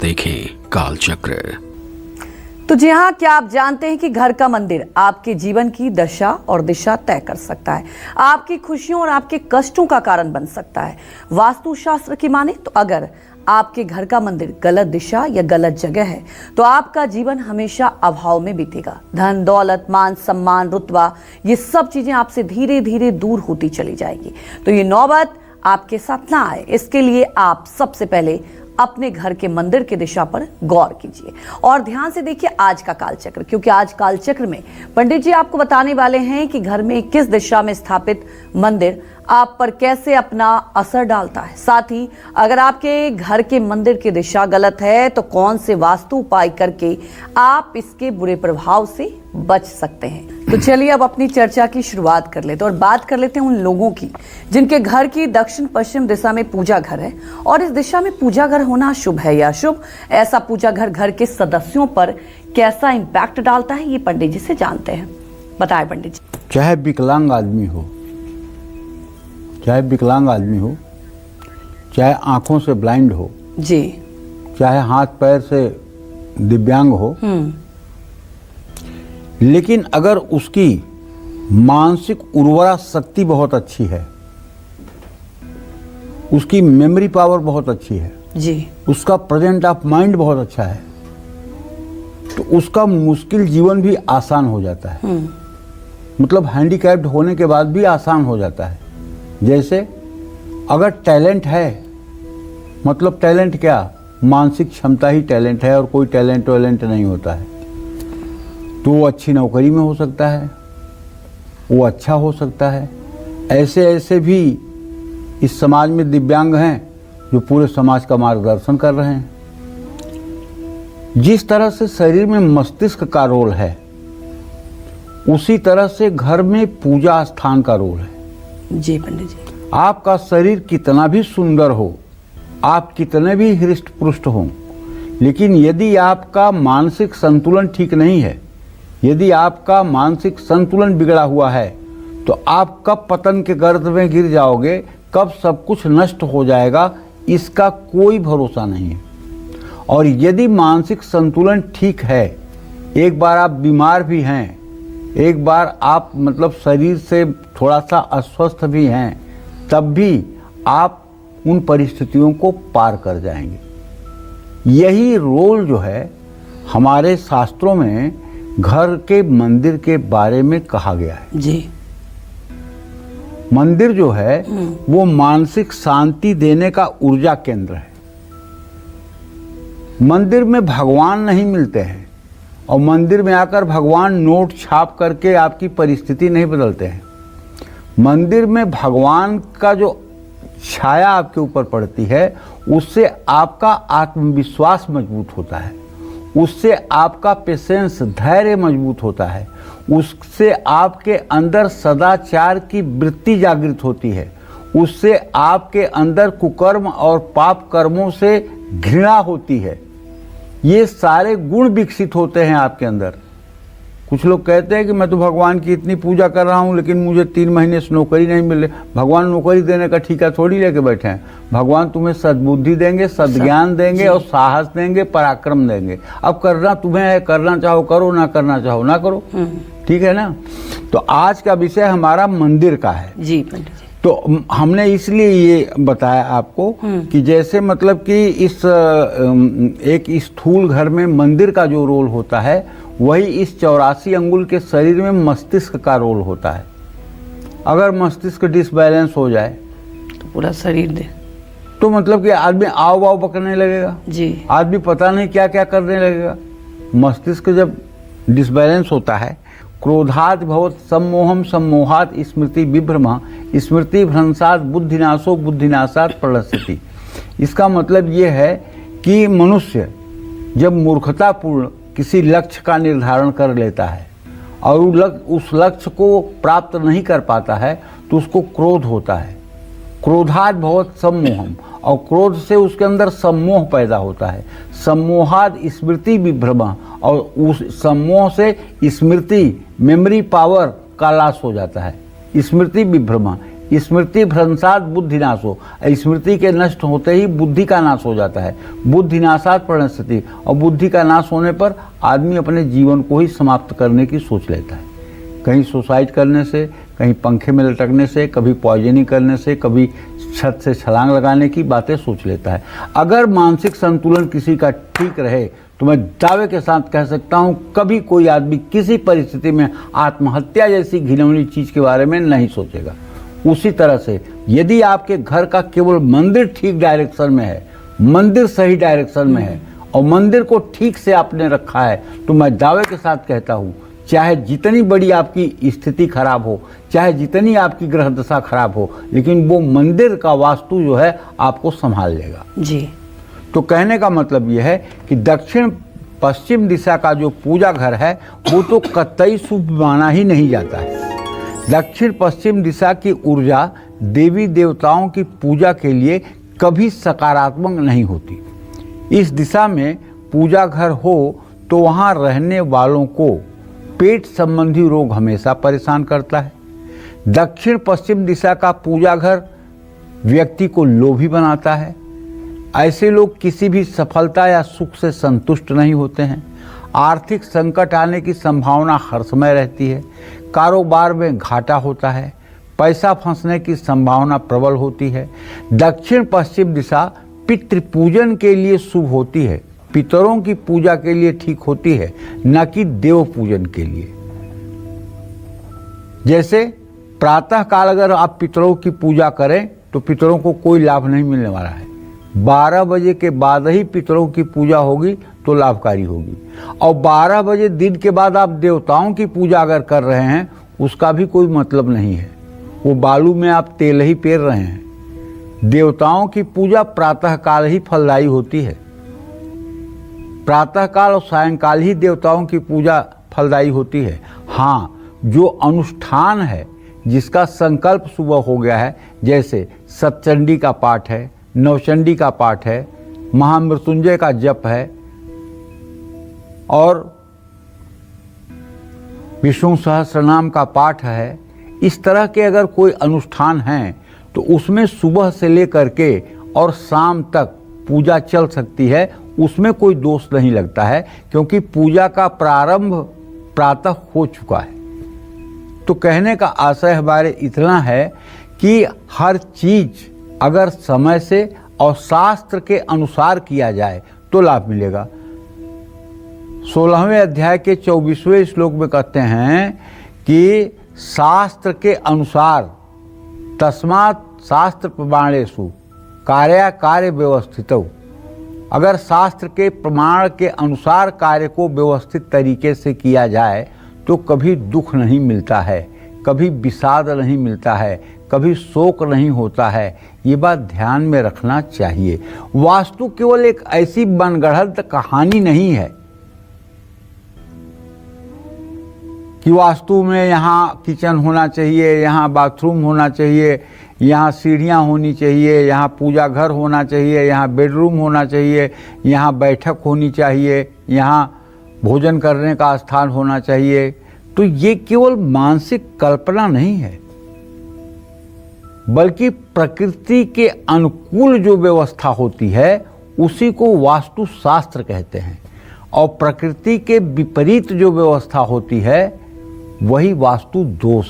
देखें कालचक्र। तो जी हाँ, क्या आप जानते हैं कि घर का मंदिर आपके जीवन की दशा और दिशा तय कर सकता है, आपकी खुशियों और आपके कष्टों का कारण बन सकता है। वास्तुशास्त्र की माने तो अगर आपके घर का मंदिर गलत दिशा या गलत जगह है तो आपका जीवन हमेशा अभाव में बीतेगा। धन दौलत मान सम्मान रुतबा ये सब चीजें आपसे धीरे धीरे दूर होती चली जाएगी। तो ये नौबत आपके साथ ना आए, इसके लिए आप सबसे पहले अपने घर के मंदिर की दिशा पर गौर कीजिए और ध्यान से देखिए आज का कालचक्र, क्योंकि आज कालचक्र में पंडित जी आपको बताने वाले हैं कि घर में किस दिशा में स्थापित मंदिर आप पर कैसे अपना असर डालता है। साथ ही अगर आपके घर के मंदिर की दिशा गलत है तो कौन से वास्तु उपाय करके आप इसके बुरे प्रभाव से बच सकते हैं। तो चलिए अब अपनी चर्चा की शुरुआत कर लेते हैं और बात कर लेते हैं उन लोगों की जिनके घर की दक्षिण पश्चिम दिशा में पूजा घर है और इस दिशा में पूजा घर होना शुभ है या अशुभ। ऐसा पूजा घर घर के सदस्यों पर कैसा इंपैक्ट डालता है, ये पंडित जी से जानते हैं। बताएं पंडित जी। चाहे विकलांग आदमी हो, चाहे आंखों से ब्लाइंड हो जी, चाहे हाथ पैर से दिव्यांग हो, लेकिन अगर उसकी मानसिक उर्वरा शक्ति बहुत अच्छी है, उसकी मेमोरी पावर बहुत अच्छी है जी, उसका प्रेजेंट ऑफ माइंड बहुत अच्छा है, तो उसका मुश्किल जीवन भी आसान हो जाता है। मतलब हैंडीकैप्ड होने के बाद भी आसान हो जाता है। जैसे अगर टैलेंट है, मतलब टैलेंट क्या, मानसिक क्षमता ही टैलेंट है और कोई टैलेंट नहीं होता है, तो वो अच्छी नौकरी में हो सकता है, वो अच्छा हो सकता है। ऐसे भी इस समाज में दिव्यांग हैं जो पूरे समाज का मार्गदर्शन कर रहे हैं। जिस तरह से शरीर में मस्तिष्क का रोल है, उसी तरह से घर में पूजा स्थान का रोल है। जी पंडित जी। आपका शरीर कितना भी सुंदर हो, आप कितने भी हृष्ट पुष्ट हों, लेकिन यदि आपका मानसिक संतुलन ठीक नहीं है, यदि आपका मानसिक संतुलन बिगड़ा हुआ है, तो आप कब पतन के गर्त में गिर जाओगे, कब सब कुछ नष्ट हो जाएगा, इसका कोई भरोसा नहीं है। और यदि मानसिक संतुलन ठीक है, एक बार आप बीमार भी हैं, एक बार आप मतलब शरीर से थोड़ा सा अस्वस्थ भी हैं, तब भी आप उन परिस्थितियों को पार कर जाएंगे। यही रोल जो है हमारे शास्त्रों में घर के मंदिर के बारे में कहा गया है। जी। मंदिर जो है वो मानसिक शांति देने का ऊर्जा केंद्र है। मंदिर में भगवान नहीं मिलते हैं और मंदिर में आकर भगवान नोट छाप करके आपकी परिस्थिति नहीं बदलते हैं। मंदिर में भगवान का जो छाया आपके ऊपर पड़ती है, उससे आपका आत्मविश्वास मजबूत होता है, उससे आपका पेशेंस धैर्य मजबूत होता है, उससे आपके अंदर सदाचार की वृत्ति जागृत होती है, उससे आपके अंदर कुकर्म और पाप कर्मों से घृणा होती है। ये सारे गुण विकसित होते हैं आपके अंदर। कुछ लोग कहते हैं कि मैं तो भगवान की इतनी पूजा कर रहा हूँ लेकिन मुझे 3 महीने से नौकरी नहीं मिल रही। भगवान नौकरी देने का ठेका थोड़ी लेके बैठे हैं। भगवान तुम्हें सद्बुद्धि देंगे, सद्ज्ञान देंगे और साहस देंगे, पराक्रम देंगे। अब करना तुम्हें है, करना चाहो करो, ना करना चाहो ना करो। ठीक है ना। तो आज का विषय हमारा मंदिर का है। जी पंडित जी। तो हमने इसलिए ये बताया आपको कि जैसे मतलब कि इस एक स्थूल घर में मंदिर का जो रोल होता है, वही इस 84 अंगुल के शरीर में मस्तिष्क का रोल होता है। अगर मस्तिष्क डिसबैलेंस हो जाए तो पूरा शरीर दे, तो मतलब कि आदमी आओ बाव पकड़ने लगेगा जी, आदमी पता नहीं क्या क्या करने लगेगा। मस्तिष्क जब डिसबैलेंस होता है, क्रोधात भवत सम्मोहम सम्मोहात स्मृति विभ्रम स्मृति भ्रंशात बुद्धिनाशो बुद्धिनाशात प्रणश्यति। इसका मतलब ये है कि मनुष्य जब मूर्खतापूर्ण किसी लक्ष्य का निर्धारण कर लेता है और उस लक्ष्य को प्राप्त नहीं कर पाता है, तो उसको क्रोध होता है। क्रोधात भवत सम्मोहम, और क्रोध से उसके अंदर सम्मोह पैदा होता है। सम्मोहाद स्मृति विभ्रम, और उस सम्मोह से स्मृति मेमोरी पावर का लॉस हो जाता है। स्मृति विभ्रम स्मृति भ्रंशात बुद्धि नाशो, स्मृति के नष्ट होते ही बुद्धि का नाश हो जाता है। बुद्धि नाशात प्रणश्यति, और बुद्धि का नाश होने पर आदमी अपने जीवन को ही समाप्त करने की सोच लेता है। कहीं सुसाइड करने से, कहीं पंखे में लटकने से, कभी पॉइजनिंग करने से, कभी छत से छलांग लगाने की बातें सोच लेता है। अगर मानसिक संतुलन किसी का ठीक रहे तो मैं दावे के साथ कह सकता हूं कभी कोई आदमी किसी परिस्थिति में आत्महत्या जैसी घिनौनी चीज के बारे में नहीं सोचेगा। उसी तरह से यदि आपके घर का केवल मंदिर ठीक डायरेक्शन में है, मंदिर सही डायरेक्शन में है और मंदिर को ठीक से आपने रखा है, तो मैं दावे के साथ कहता हूं चाहे जितनी बड़ी आपकी स्थिति खराब हो, चाहे जितनी आपकी ग्रह दशा खराब हो, लेकिन वो मंदिर का वास्तु जो है आपको संभाल लेगा जी। तो कहने का मतलब यह है कि दक्षिण पश्चिम दिशा का जो पूजा घर है वो तो कतई शुभ माना ही नहीं जाता है। दक्षिण पश्चिम दिशा की ऊर्जा देवी देवताओं की पूजा के लिए कभी सकारात्मक नहीं होती। इस दिशा में पूजा घर हो तो वहाँ रहने वालों को पेट संबंधी रोग हमेशा परेशान करता है। दक्षिण पश्चिम दिशा का पूजा घर व्यक्ति को लोभी बनाता है। ऐसे लोग किसी भी सफलता या सुख से संतुष्ट नहीं होते हैं। आर्थिक संकट आने की संभावना हर समय रहती है। कारोबार में घाटा होता है। पैसा फंसने की संभावना प्रबल होती है। दक्षिण पश्चिम दिशा पितृ पूजन के लिए शुभ होती है, पितरों की पूजा के लिए ठीक होती है, न कि देव पूजन के लिए। जैसे प्रातः काल अगर आप पितरों की पूजा करें तो पितरों को कोई लाभ नहीं मिलने वाला है। 12 बजे के बाद ही पितरों की पूजा होगी तो लाभकारी होगी। और 12 बजे दिन के बाद आप देवताओं की पूजा अगर कर रहे हैं उसका भी कोई मतलब नहीं है। वो बालू में आप तेल ही पेर रहे हैं। देवताओं की पूजा प्रातः काल ही फलदायी होती है। प्रातः काल और सायंकाल ही देवताओं की पूजा फलदायी होती है। हाँ, जो अनुष्ठान है जिसका संकल्प सुबह हो गया है, जैसे सप्तचंडी का पाठ है, नवचंडी का पाठ है, महामृत्युंजय का जप है और विष्णु सहस्त्रनाम का पाठ है, इस तरह के अगर कोई अनुष्ठान हैं तो उसमें सुबह से लेकर के और शाम तक पूजा चल सकती है। उसमें कोई दोष नहीं लगता है क्योंकि पूजा का प्रारंभ प्रातः हो चुका है। तो कहने का आशय हमारे इतना है कि हर चीज अगर समय से और शास्त्र के अनुसार किया जाए तो लाभ मिलेगा। 16वें अध्याय के 24वें श्लोक में कहते हैं कि शास्त्र के अनुसार तस्मात् शास्त्र प्रमाणेषु कार्य व्यवस्थितौ। अगर शास्त्र के प्रमाण के अनुसार कार्य को व्यवस्थित तरीके से किया जाए तो कभी दुख नहीं मिलता है, कभी विषाद नहीं मिलता है, कभी शोक नहीं होता है। ये बात ध्यान में रखना चाहिए। वास्तु केवल एक ऐसी मनगढ़ंत कहानी नहीं है कि वास्तु में यहाँ किचन होना चाहिए, यहाँ बाथरूम होना चाहिए, यहाँ सीढ़ियाँ होनी चाहिए, यहाँ पूजा घर होना चाहिए, यहाँ बेडरूम होना चाहिए, यहाँ बैठक होनी चाहिए, यहाँ भोजन करने का स्थान होना चाहिए। तो ये केवल मानसिक कल्पना नहीं है, बल्कि प्रकृति के अनुकूल जो व्यवस्था होती है उसी को वास्तु शास्त्र कहते हैं। और प्रकृति के विपरीत जो व्यवस्था होती है वही वास्तु दोष।